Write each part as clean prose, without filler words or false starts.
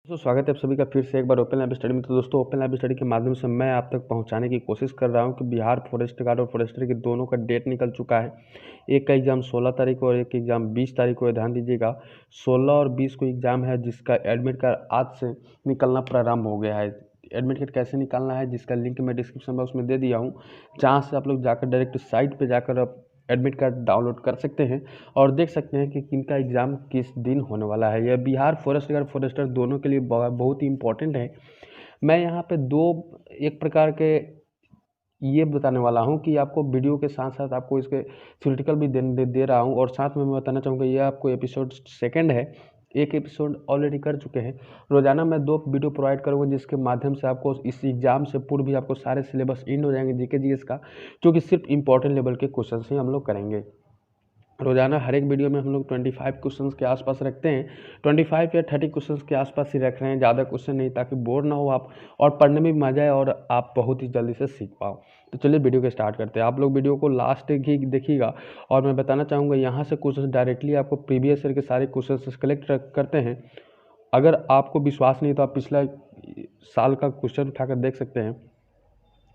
स्वागत है आप सभी का फिर से एक बार ओपन लैब स्टडी में। तो दोस्तों, ओपन लैब स्टडी के माध्यम से मैं आप तक पहुंचाने की कोशिश कर रहा हूं कि बिहार फॉरेस्ट गार्ड और फॉरेस्टर के दोनों का डेट निकल चुका है। एक का एग्ज़ाम 16 तारीख को और एक एग्ज़ाम 20 तारीख को है। ध्यान दीजिएगा, 16 और 20 को एग्ज़ाम है जिसका एडमिट कार्ड आज से निकलना प्रारंभ हो गया है। एडमिट कार्ड कैसे निकालना है जिसका लिंक मैं डिस्क्रिप्शन बॉक्स में दे दिया हूँ, जहाँ से आप लोग जाकर डायरेक्ट साइट पर जाकर आप एडमिट कार्ड डाउनलोड कर सकते हैं और देख सकते हैं कि किनका एग्ज़ाम किस दिन होने वाला है। यह बिहार फॉरेस्ट गार्ड फॉरेस्टर दोनों के लिए बहुत ही इंपॉर्टेंट है। मैं यहाँ पे एक प्रकार के ये बताने वाला हूँ कि आपको वीडियो के साथ साथ आपको इसके थ्योरेटिकल भी दे रहा हूँ, और साथ में मैं बताना चाहूँगा ये आपको एपिसोड सेकंड है। एक एपिसोड ऑलरेडी कर चुके हैं। रोज़ाना मैं 2 वीडियो प्रोवाइड करूँगा जिसके माध्यम से आपको इस एग्ज़ाम से पूर्व भी आपको सारे सिलेबस एंड हो जाएंगे जीके जीएस का, जो कि सिर्फ इंपॉर्टेंट लेवल के क्वेश्चन ही हम लोग करेंगे। रोज़ाना हर एक वीडियो में हम लोग 25 क्वेश्चंस के आसपास रखते हैं। 25 या 30 क्वेश्चंस के आसपास ही रख रहे हैं, ज़्यादा क्वेश्चन नहीं, ताकि बोर ना हो आप और पढ़ने में भी मजा आए और आप बहुत ही जल्दी से सीख पाओ। तो चलिए वीडियो को स्टार्ट करते हैं। आप लोग वीडियो को लास्ट ही देखिएगा और मैं बताना चाहूँगा यहाँ से क्वेश्चन डायरेक्टली आपको प्रीवियस ईयर के सारे क्वेश्चन कलेक्ट करते हैं। अगर आपको विश्वास नहीं तो आप पिछला साल का क्वेश्चन उठाकर देख सकते हैं।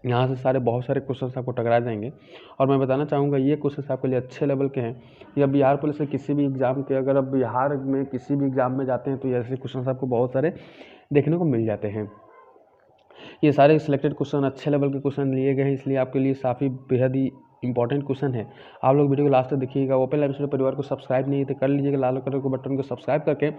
यहाँ से बहुत सारे क्वेश्चंस आपको टकरा जाएंगे और मैं बताना चाहूँगा ये क्वेश्चंस आपके लिए अच्छे लेवल के हैं। या बिहार पुलिस के किसी भी एग्ज़ाम के, अगर आप बिहार में किसी भी एग्ज़ाम में जाते हैं तो ऐसे क्वेश्चंस आपको बहुत सारे देखने को मिल जाते हैं। ये सारे सिलेक्टेड क्वेश्चन अच्छे लेवल के क्वेश्चन लिए गए हैं, इसलिए आपके लिए काफ़ी बेहद ही इंपॉर्टेंट क्वेश्चन है। आप लोग वीडियो को लास्ट तक देखिएगा। ओपन लैब स्टडी परिवार को सब्सक्राइब नहीं है तो कर लीजिएगा, लाल कलर के बटन को सब्सक्राइब करके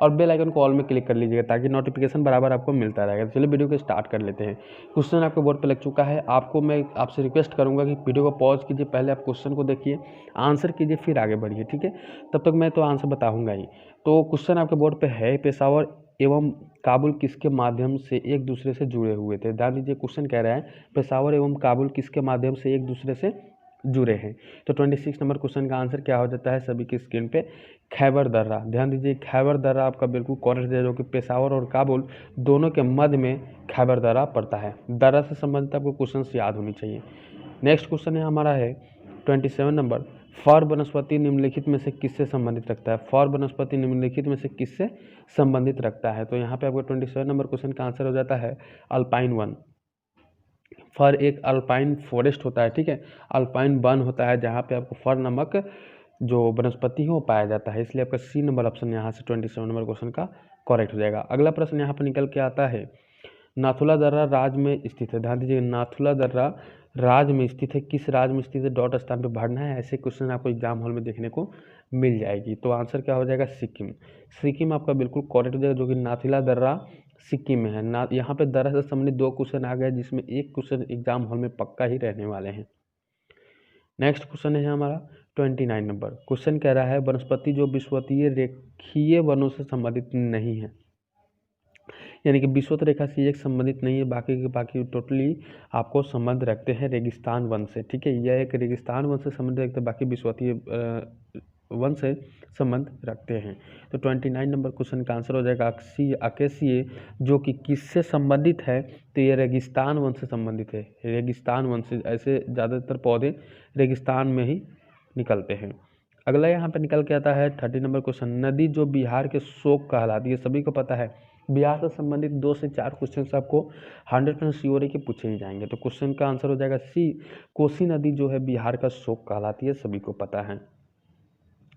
और बेल आइकन को ऑल में क्लिक कर लीजिएगा ताकि नोटिफिकेशन बराबर आपको मिलता रहेगा। चलिए वीडियो को स्टार्ट कर लेते हैं। क्वेश्चन आपके बोर्ड पर लग चुका है। मैं आपसे रिक्वेस्ट करूँगा कि वीडियो को पॉज कीजिए, पहले आप क्वेश्चन को देखिए, आंसर कीजिए, फिर आगे बढ़िए, ठीक है। तब तक मैं तो आंसर बताऊँगा ही। तो क्वेश्चन आपके बोर्ड पर है, पेशावर एवं काबुल किसके माध्यम से एक दूसरे से जुड़े हुए थे। ध्यान दीजिए, क्वेश्चन कह रहा है पेशावर एवं काबुल किसके माध्यम से एक दूसरे से जुड़े हैं। तो 26 नंबर क्वेश्चन का आंसर क्या हो जाता है सभी की स्क्रीन पे? खैबर दर्रा। ध्यान दीजिए, खैबर दर्रा आपका बिल्कुल करेक्ट है, जो कि पेशावर और काबुल दोनों के मध्य में खैबर दर्रा पड़ता है। दर्रा से संबंधित आपको क्वेश्चन याद होनी चाहिए। नेक्स्ट क्वेश्चन है हमारा है 27 नंबर, फर वनस्पति निम्नलिखित में से किससे संबंधित रखता है? फर वनस्पति निम्नलिखित में से किससे संबंधित रखता है? तो यहाँ पे आपको 27 नंबर क्वेश्चन का आंसर हो जाता है अल्पाइन वन। फर एक अल्पाइन फॉरेस्ट होता है, ठीक है, अल्पाइन वन होता है जहाँ पे आपको फर नामक जो वनस्पति है वो पाया जाता है, इसलिए आपका सी नंबर ऑप्शन यहाँ से 27 नंबर क्वेश्चन का करेक्ट हो जाएगा। अगला प्रश्न यहाँ पर निकल के आता है, नाथुला दर्रा राज्य में स्थित है। ध्यान दीजिए, नाथुला दर्रा राज्य में स्थित है, किस राज्य में स्थित है, डॉट स्थान पे भरना है। ऐसे क्वेश्चन आपको एग्जाम हॉल में देखने को मिल जाएगी। तो आंसर क्या हो जाएगा? सिक्किम। सिक्किम आपका बिल्कुल करेक्ट हो जाएगा, जो कि नाथुला दर्रा सिक्किम में है ना। यहाँ पे दर्रा से संबंधित 2 क्वेश्चन आ गए, जिसमें एक क्वेश्चन एग्जाम हॉल में पक्का ही रहने वाले हैं। नेक्स्ट क्वेश्चन है हमारा 29 नंबर। क्वेश्चन कह रहा है वनस्पति जो विषुवतीय रेखीय वनों से संबंधित नहीं है, यानी कि विषुवत रेखा से एक संबंधित नहीं है, बाकी के बाकी टोटली आपको संबंध रखते हैं रेगिस्तान वन से, ठीक है। यह एक रेगिस्तान वन से संबंध रखते हैं, बाकी विषुवतीय वन से संबंध रखते हैं। तो 29 नंबर क्वेश्चन का आंसर हो जाएगा अकेसिए, जो कि किससे संबंधित है? तो ये रेगिस्तान वन से संबंधित है। रेगिस्तान वन से, ऐसे ज़्यादातर पौधे रेगिस्तान में ही निकलते हैं। अगला यहाँ पे निकल के आता है 30 नंबर क्वेश्चन, नदी जो बिहार के शोक कहलाती है, सभी को पता है। बिहार से संबंधित 2 से 4 क्वेश्चन आपको 100% श्योर है कि पूछे ही जाएंगे। तो क्वेश्चन का आंसर हो जाएगा सी, कोसी नदी जो है बिहार का शोक कहलाती है, सभी को पता है।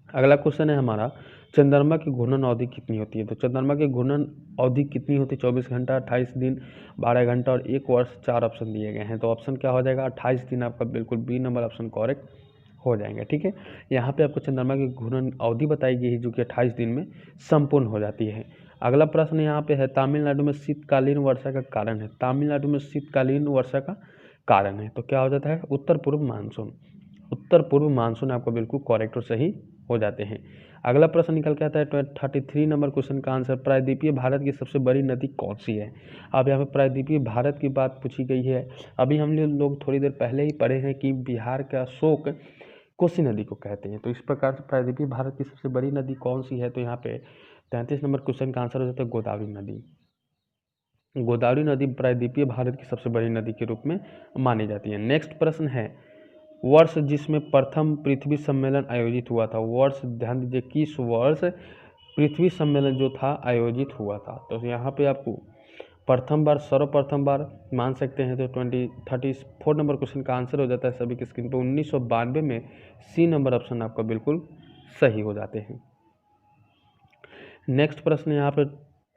अगला क्वेश्चन है हमारा, चंद्रमा की घूर्णन अवधि कितनी होती है? तो चंद्रमा की घूर्णन अवधि कितनी होती है? 24 घंटा, 28 दिन, 12 घंटा और 1 वर्ष। 4 ऑप्शन दिए गए हैं। तो ऑप्शन क्या हो जाएगा? 28 दिन आपका बिल्कुल बी नंबर ऑप्शन करेक्ट हो जाएंगे, ठीक है। यहाँ पे आपको चंद्रमा की घूर्णन अवधि बताई गई है, जो कि 28 दिन में संपूर्ण हो जाती है। अगला प्रश्न यहाँ पे है, तमिलनाडु में शीतकालीन वर्षा का कारण है। तमिलनाडु में शीतकालीन वर्षा का कारण है, तो क्या हो जाता है? उत्तर पूर्व मानसून। उत्तर पूर्व मानसून आपको बिल्कुल करेक्ट और सही हो जाते हैं। अगला प्रश्न निकल के आता है 33 नंबर क्वेश्चन का आंसर, प्रायद्वीपीय भारत की सबसे बड़ी नदी कौन सी है? अब यहाँ पे प्रायद्वीपीय भारत की बात पूछी गई है। अभी हम लोग थोड़ी देर पहले ही पढ़े हैं कि बिहार का शोक कोसी नदी को कहते हैं। तो इस प्रकार से प्रायद्वीपीय भारत की सबसे बड़ी नदी कौन सी है? तो यहाँ पे 33 नंबर क्वेश्चन का आंसर हो जाता है गोदावरी नदी। गोदावरी नदी प्रायद्वीपीय भारत की सबसे बड़ी नदी के रूप में मानी जाती है। नेक्स्ट प्रश्न है, वर्ष जिसमें प्रथम पृथ्वी सम्मेलन आयोजित हुआ था। वर्ष ध्यान दीजिए, किस वर्ष पृथ्वी सम्मेलन जो था आयोजित हुआ था। तो यहाँ पे आपको प्रथम बार, सर्वप्रथम बार मान सकते हैं। तो 34 नंबर क्वेश्चन का आंसर हो जाता है सभी की स्क्रीन पर 1992 में सी नंबर ऑप्शन आपका बिल्कुल सही हो जाते हैं। नेक्स्ट प्रश्न यहाँ पे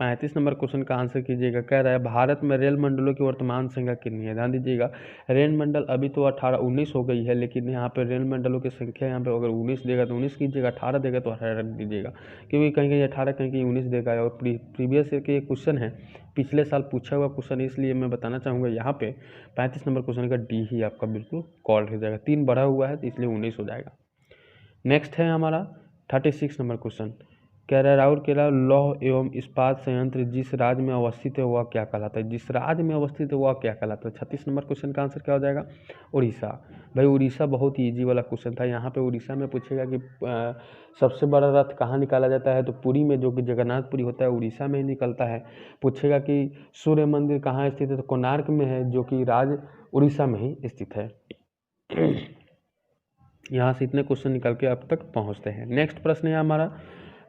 35 नंबर क्वेश्चन का आंसर कीजिएगा। कह रहा है भारत में रेल मंडलों की वर्तमान संख्या कितनी है। ध्यान दीजिएगा, रेल मंडल अभी तो 19 हो गई है, लेकिन यहाँ पे रेल मंडलों की संख्या यहाँ पे अगर 19 देगा तो 19 कीजिएगा, 18 देगा तो 18 रख दीजिएगा, क्योंकि कहीं कहीं 18 कहीं कहीं 19 देगा। और प्रीवियस ईयर के क्वेश्चन है, पिछले साल पूछा हुआ क्वेश्चन, इसलिए मैं बताना चाहूँगा यहाँ पे 35 नंबर क्वेश्चन का डी ही आपका बिल्कुल कॉल हो जाएगा। 3 बढ़ा हुआ है तो इसलिए 19 हो जाएगा। नेक्स्ट है हमारा 36 नंबर क्वेश्चन। कह रहा है राउरकेला लौह एवं इस्पात संयंत्र जिस राज्य में अवस्थित है वह क्या कहलाता है। जिस राज्य में अवस्थित है वह क्या कहलाता है। 36 नंबर क्वेश्चन का आंसर क्या हो जाएगा, उड़ीसा। भाई उड़ीसा बहुत ही ईजी वाला क्वेश्चन था। यहाँ पे उड़ीसा में पूछेगा कि सबसे बड़ा रथ कहाँ निकाला जाता है, तो पुरी में, जो कि जगन्नाथपुरी होता है उड़ीसा में ही निकलता है। पूछेगा कि सूर्य मंदिर कहाँ स्थित है, तो कोणार्क में है, जो कि राज्य उड़ीसा में ही स्थित है। यहाँ से इतने क्वेश्चन निकल के अब तक पहुँचते हैं। नेक्स्ट प्रश्न है हमारा,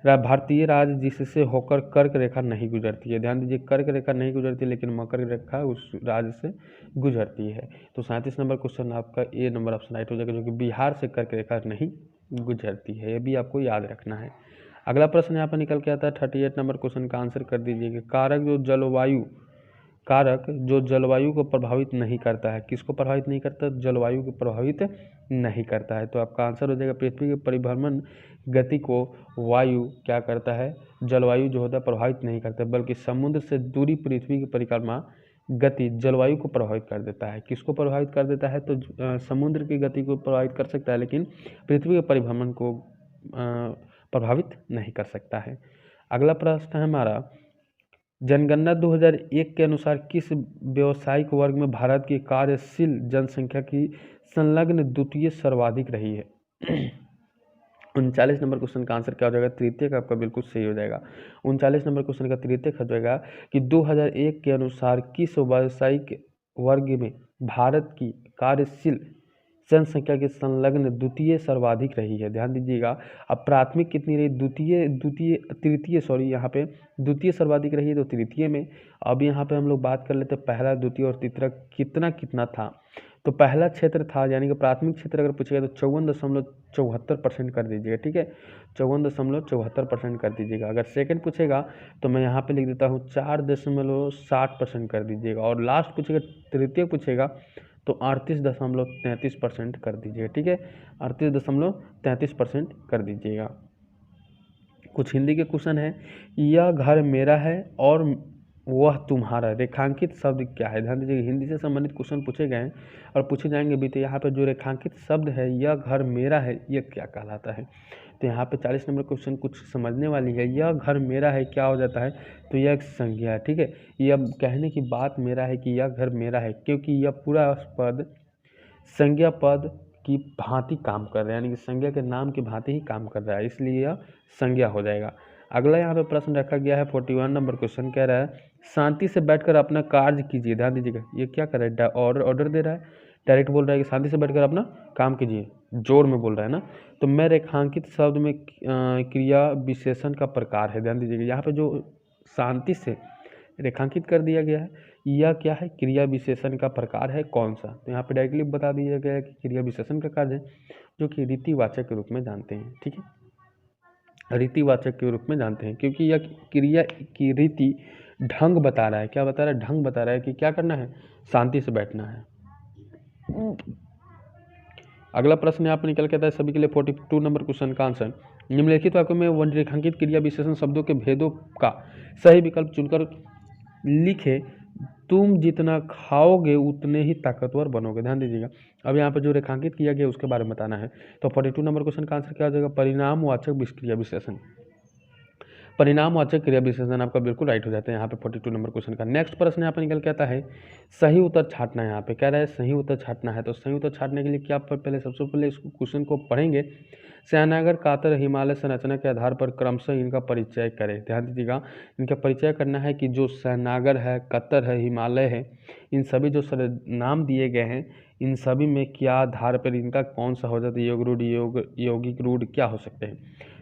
भारतीय राज्य जिससे होकर कर्क रेखा नहीं गुजरती है। ध्यान दीजिए, कर्क रेखा नहीं गुजरती, लेकिन मकर रेखा उस राज्य से गुजरती है। तो 37 नंबर क्वेश्चन आपका ए नंबर ऑप्शन राइट हो जाएगा, जो कि बिहार से कर्क रेखा नहीं गुजरती है। ये भी आपको याद रखना है। अगला प्रश्न यहाँ पर निकल के आता है 38 नंबर क्वेश्चन का आंसर कर दीजिएगा। कारक जो जलवायु को प्रभावित नहीं करता है। किसको प्रभावित नहीं करता, जलवायु को प्रभावित नहीं करता है। तो आपका आंसर हो जाएगा पृथ्वी के परिभ्रमण गति को वायु क्या करता है, जलवायु जो होता है प्रभावित नहीं करता, बल्कि समुद्र से दूरी पृथ्वी की परिक्रमा गति जलवायु को प्रभावित कर देता है। किसको प्रभावित कर देता है, तो समुद्र की गति को प्रभावित कर सकता है, लेकिन पृथ्वी के परिभ्रमण को प्रभावित नहीं कर सकता है। अगला प्रश्न है हमारा, जनगणना 2001 के अनुसार किस व्यावसायिक वर्ग में भारत की कार्यशील जनसंख्या की संलग्न द्वितीय सर्वाधिक रही है। 39 नंबर क्वेश्चन का आंसर क्या हो जाएगा, तृतीय का आपका बिल्कुल सही हो जाएगा। 39 नंबर क्वेश्चन का तृतीय हो जाएगा कि 2001 के अनुसार किस व्यावसायिक वर्ग में भारत की कार्यशील जनसंख्या के संलग्न द्वितीय सर्वाधिक रही है। ध्यान दीजिएगा, अब प्राथमिक कितनी रही, तृतीय यहाँ पे द्वितीय सर्वाधिक रही है, तो तृतीय में। अब यहाँ पे हम लोग बात कर लेते हैं पहला, द्वितीय और तीसरा कितना था। तो पहला क्षेत्र था, यानी कि प्राथमिक क्षेत्र अगर पूछेगा तो 54.74% कर दीजिएगा, ठीक है, 54.74% कर दीजिएगा। अगर सेकंड पूछेगा तो मैं यहाँ पे लिख देता हूँ 4.60% कर दीजिएगा। और लास्ट पूछेगा, तृतीय पूछेगा तो 38.33% कर दीजिएगा, ठीक है, 38.33% कर दीजिएगा। कुछ हिंदी के क्वेश्चन है, यह घर मेरा है और वह तुम्हारा रेखांकित शब्द क्या है। ध्यान दीजिए, हिंदी से संबंधित क्वेश्चन पूछे गए हैं और पूछे जाएंगे भी। तो यहाँ पे जो रेखांकित शब्द है, यह घर मेरा है, यह क्या कहलाता है। तो यहाँ पे 40 नंबर क्वेश्चन कुछ समझने वाली है। यह घर मेरा है क्या हो जाता है, तो यह एक संज्ञा है, ठीक है। यह कहने की बात मेरा है कि यह घर मेरा है, क्योंकि यह पूरा पद संज्ञा पद की भांति काम कर रहा है, यानी कि संज्ञा के नाम की भांति ही काम कर रहा है, इसलिए यह संज्ञा हो जाएगा। अगला यहाँ पे प्रश्न रखा गया है 41 नंबर क्वेश्चन, कह रहा है शांति से बैठकर अपना कार्य कीजिए। ध्यान दीजिएगा, ये क्या कर रहा है, ऑर्डर दे रहा है, डायरेक्ट बोल रहा है कि शांति से बैठकर अपना काम कीजिए, जोर में बोल रहा है ना। तो मैं रेखांकित शब्द में क्रिया विशेषण का प्रकार है। ध्यान दीजिएगा, यहाँ पे जो शांति से रेखांकित कर दिया गया है, यह क्या है, क्रिया विशेषण का प्रकार है, कौन सा। तो यहाँ पे डायरेक्टली बता दिया गया है कि क्रिया विशेषण का कार्य है, जो कि रीतिवाचक के रूप में जानते हैं, ठीक है, रीतिवाचक के रूप में जानते हैं, क्योंकि यह क्रिया की रीति ढंग बता रहा है। क्या बता रहा है, ढंग बता रहा है कि क्या करना है, शांति से बैठना है। अगला प्रश्न यहाँ पर निकल के आता है सभी के लिए 42 नंबर क्वेश्चन का आंसर, निम्नलिखित वाक्यों में रेखांकित क्रिया विशेषण शब्दों के भेदों का सही विकल्प चुनकर लिखे। तुम जितना खाओगे उतने ही ताकतवर बनोगे। ध्यान दीजिएगा, अब यहाँ पर जो रेखांकित किया गया उसके बारे में बताना है। तो 42 नंबर क्वेश्चन का आंसर क्या हो जाएगा, परिणामवाचक क्रिया विशेषण। परिणामवाचक क्रिया विशेषण आपका बिल्कुल राइट हो जाता है यहाँ पे 42 नंबर क्वेश्चन का। नेक्स्ट प्रश्न यहाँ पे निकल के आता है सही उत्तर छांटना। यहाँ पे कह रहा है सही उत्तर छांटना है। तो सही उत्तर छांटने के लिए क्या पहले सबसे पहले इस क्वेश्चन को पढ़ेंगे। सयानागर कातर हिमालय संरचना के आधार पर क्रमशः इनका परिचय करें। ध्यान दीजिएगा, इनका परिचय करना है कि जो सयानागर है, कतर है, हिमालय है, इन सभी जो नाम दिए गए हैं, इन सभी में क्या आधार पर इनका कौन सा हो जाता है, योग रूढ़, यौगिक रूढ़ क्या हो सकते हैं।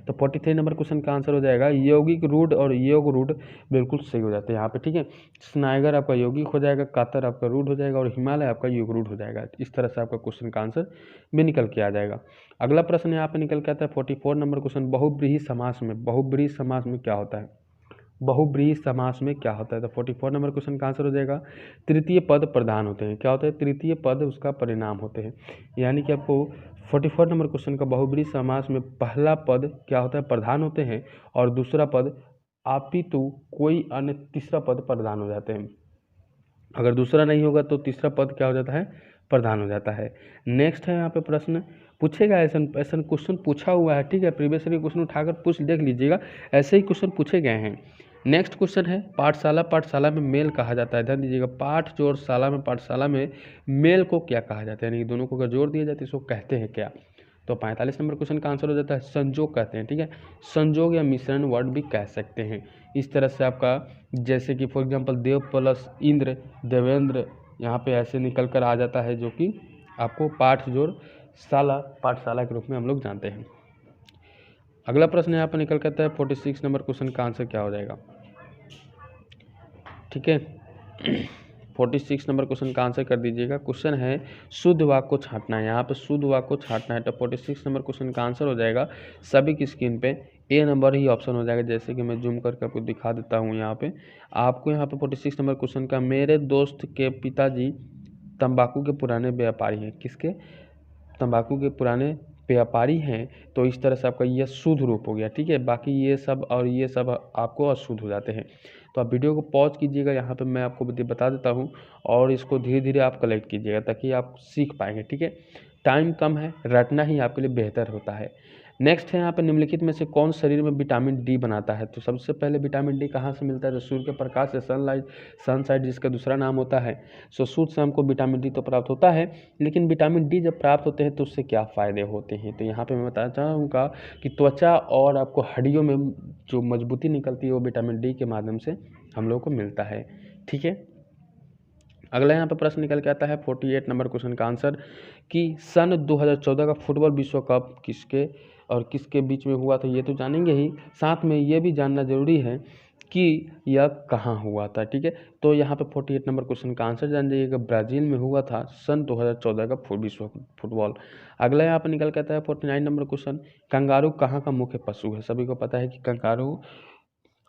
तो 43 नंबर क्वेश्चन का आंसर हो जाएगा यौगिक रूढ़ और योग रूढ़ बिल्कुल सही हो जाते हैं यहाँ पे, ठीक है। स्नाइगर आपका यौगिक हो जाएगा, कातर आपका रूढ़ हो जाएगा और हिमालय आपका योग रूढ़ हो जाएगा। इस तरह से आपका क्वेश्चन का आंसर भी निकल के आ जाएगा। अगला प्रश्न यहाँ पे निकल के आता है 44 नंबर क्वेश्चन, बहुब्रीहि समास में, बहुब्रीहि समास में क्या होता है, बहुब्रीहि समास में क्या होता है। तो 44 नंबर क्वेश्चन का आंसर हो जाएगा तृतीय पद प्रधान होते हैं। क्या होता है, तृतीय पद उसका परिणाम होते हैं। यानी कि आपको 44 नंबर क्वेश्चन का बहुब्रीहि समास में पहला पद क्या होता है, प्रधान होते हैं, और दूसरा पद अपितु कोई अन्य तीसरा पद प्रधान हो जाते हैं। अगर दूसरा नहीं होगा तो तीसरा पद क्या हो जाता है, प्रधान हो जाता है। नेक्स्ट है यहाँ पे प्रश्न पूछेगा, ऐसा ऐसा क्वेश्चन पूछा हुआ है, ठीक है। प्रीवियस ईयर क्वेश्चन उठाकर पूछ देख लीजिएगा, ऐसे ही क्वेश्चन पूछे गए हैं। नेक्स्ट क्वेश्चन है पाठशाला, पाठशाला में मेल कहा जाता है। ध्यान दीजिएगा, पाठ जोड़ शाला में, पाठशाला में मेल को क्या कहा जाता है, यानी कि दोनों को अगर जोड़ दिया जाता है इसको कहते हैं क्या। तो 45 नंबर क्वेश्चन का आंसर हो जाता है संजोग कहते हैं, ठीक है। संजोग या मिश्रण वर्ड भी कह सकते हैं। इस तरह से आपका जैसे कि for example Dev plus Indra, Devendra, यहाँ पे ऐसे निकल कर आ जाता है, जो कि आपको पाठ जोड़ शाला, पाठशाला के रूप में हम लोग जानते हैं। अगला प्रश्न यहाँ पर निकल करता है 46 नंबर क्वेश्चन का आंसर क्या हो जाएगा, ठीक है। 46 नंबर क्वेश्चन का आंसर कर दीजिएगा। क्वेश्चन है शुद्ध वाक्य को छांटना है, यहाँ पे शुद्ध वाक्य को छांटना है। तो 46 नंबर क्वेश्चन का आंसर हो जाएगा सभी की स्क्रीन पे ए नंबर ही ऑप्शन हो जाएगा। जैसे कि मैं जूम करके आपको दिखा देता हूँ यहाँ पे आपको, यहाँ पे 46 नंबर क्वेश्चन का मेरे दोस्त के पिताजी तंबाकू के पुराने व्यापारी हैं। किसके, तंबाकू के पुराने व्यापारी हैं। तो इस तरह से आपका ये शुद्ध रूप हो गया, ठीक है। बाकी ये सब और ये सब आपको अशुद्ध हो जाते हैं। तो आप वीडियो को पॉज कीजिएगा, यहाँ पे मैं आपको बता देता हूँ, और इसको धीरे धीरे आप कलेक्ट कीजिएगा ताकि आप सीख पाएंगे, ठीक है। टाइम कम है, रटना ही आपके लिए बेहतर होता है। नेक्स्ट है यहाँ पे निम्नलिखित में से कौन शरीर में विटामिन डी बनाता है। तो सबसे पहले विटामिन डी कहाँ से मिलता है, तो सूर्य के प्रकाश से, सनसाइड जिसका दूसरा नाम होता है। सो सूर्य से हमको विटामिन डी तो प्राप्त होता है, लेकिन विटामिन डी जब प्राप्त होते हैं तो उससे क्या फ़ायदे होते हैं। तो यहाँ पे मैं बताना चाहूँगा कि त्वचा और आपको हड्डियों में जो मजबूती निकलती है वो विटामिन डी के माध्यम से हम लोग को मिलता है, ठीक है। अगला यहाँ पे प्रश्न निकल के आता है 48 नंबर क्वेश्चन का आंसर कि सन 2014 का फुटबॉल विश्व कप किसके और किसके बीच में हुआ था, ये तो जानेंगे ही, साथ में ये भी जानना जरूरी है कि यह कहाँ हुआ था, ठीक है। तो यहाँ पे 48 नंबर क्वेश्चन का आंसर जान जाइएगा, ब्राज़ील में हुआ था सन 2014 का विश्व फुटबॉल। अगला यहाँ पे निकल के आता है 49 नंबर क्वेश्चन, कंगारू कहाँ का मुख्य पशु है। सभी को पता है कि कंगारू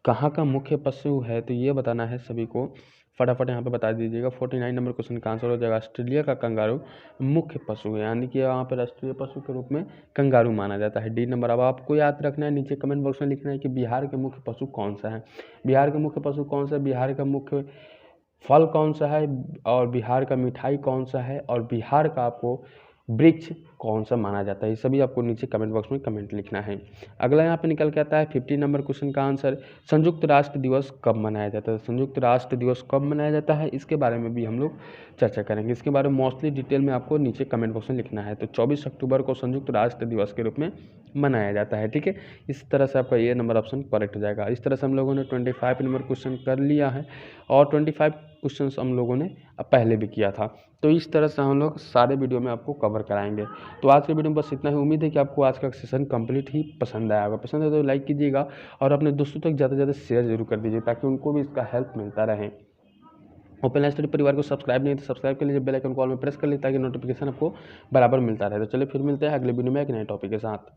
कहाँ का मुख्य पशु है, तो ये बताना है सभी को, फटाफट यहाँ पे बता दीजिएगा। 49 नंबर क्वेश्चन का आंसर हो जाएगा ऑस्ट्रेलिया का कंगारू मुख्य पशु है, यानी कि यहाँ पे राष्ट्रीय पशु के रूप में कंगारू माना जाता है। D number. अब आपको याद रखना है, नीचे कमेंट बॉक्स में लिखना है कि बिहार के मुख्य पशु कौन सा है। बिहार का मुख्य पशु कौन सा है, बिहार का मुख्य फल कौन सा है, और बिहार का मिठाई कौन सा है, और बिहार का आपको वृक्ष कौन सा माना जाता है, ये सभी आपको नीचे कमेंट बॉक्स में कमेंट लिखना है। अगला यहाँ पे निकल के आता है 50 नंबर क्वेश्चन का आंसर, संयुक्त राष्ट्र दिवस कब मनाया जाता है। संयुक्त राष्ट्र दिवस कब मनाया जाता है, इसके बारे में भी हम लोग चर्चा करेंगे। इसके बारे में मोस्टली डिटेल में आपको नीचे कमेंट बॉक्स में लिखना है। तो 24 अक्टूबर को संयुक्त राष्ट्र दिवस के रूप में मनाया जाता है, ठीक है। इस तरह से आपका ये नंबर ऑप्शन करेक्ट हो जाएगा। इस तरह से हम लोगों ने 25 नंबर क्वेश्चन कर लिया है, और 25 क्वेश्चन हम लोगों ने पहले भी किया था। तो इस तरह से हम लोग सारे वीडियो में आपको कवर कराएंगे। तो आज के वीडियो में बस इतना ही। उम्मीद है कि आपको आज का सेशन कंप्लीट ही पसंद आया होगा। पसंद है तो लाइक कीजिएगा, और अपने दोस्तों तक ज़्यादा से ज़्यादा शेयर जरूर कर दीजिए ताकि उनको भी इसका हेल्प मिलता रहे। ओपन स्टडी परिवार को सब्सक्राइब नहीं तो सब्सक्राइब कर लीजिए, बेल आइकन कॉल में प्रेस कर लीजिए ताकि नोटिफिकेशन आपको बराबर मिलता रहे। तो चलिए फिर मिलते हैं अगले वीडियो में एक नए टॉपिक के साथ।